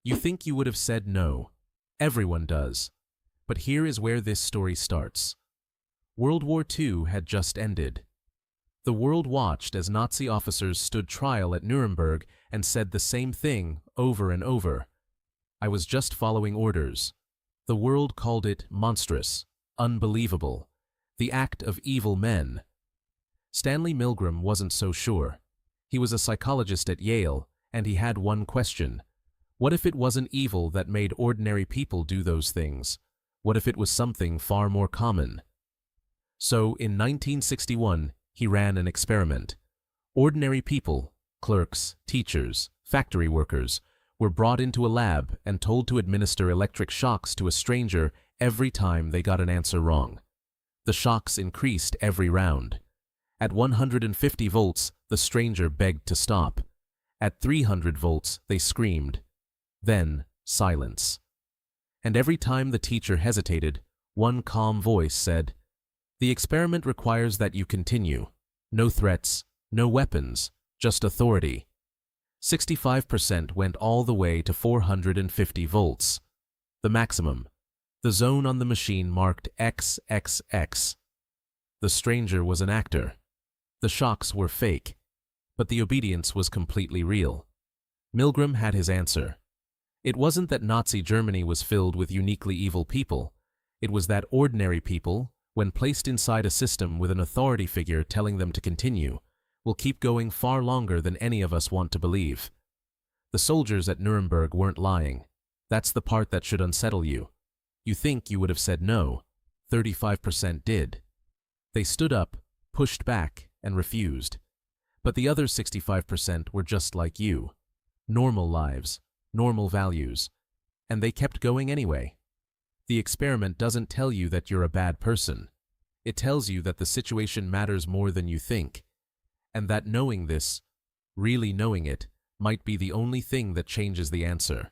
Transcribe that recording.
You think you would have said no. Everyone does. But here is where this story starts. World War II had just ended. The world watched as Nazi officers stood trial at Nuremberg and said the same thing over and over. I was just following orders. The world called it monstrous, unbelievable, the act of evil men. Stanley Milgram wasn't so sure. He was a psychologist at Yale, and he had one question. What if it wasn't evil that made ordinary people do those things? What if it was something far more common? So, in 1961, he ran an experiment. Ordinary people, clerks, teachers, factory workers, were brought into a lab and told to administer electric shocks to a stranger every time they got an answer wrong. The shocks increased every round. At 150 volts, the stranger begged to stop. At 300 volts, they screamed. Then, silence. And every time the teacher hesitated, one calm voice said, "The experiment requires that you continue. No threats, no weapons, just authority." 65% went all the way to 450 volts. The maximum. The zone on the machine marked XXX. The stranger was an actor. The shocks were fake, but the obedience was completely real. Milgram had his answer. It wasn't that Nazi Germany was filled with uniquely evil people. It was that ordinary people, when placed inside a system with an authority figure telling them to continue, will keep going far longer than any of us want to believe. The soldiers at Nuremberg weren't lying. That's the part that should unsettle you. You think you would have said no. 35% did. They stood up, pushed back, and refused. But the other 65% were just like you. Normal lives, normal values. And they kept going anyway. The experiment doesn't tell you that you're a bad person. It tells you that the situation matters more than you think. And that knowing this, really knowing it, might be the only thing that changes the answer.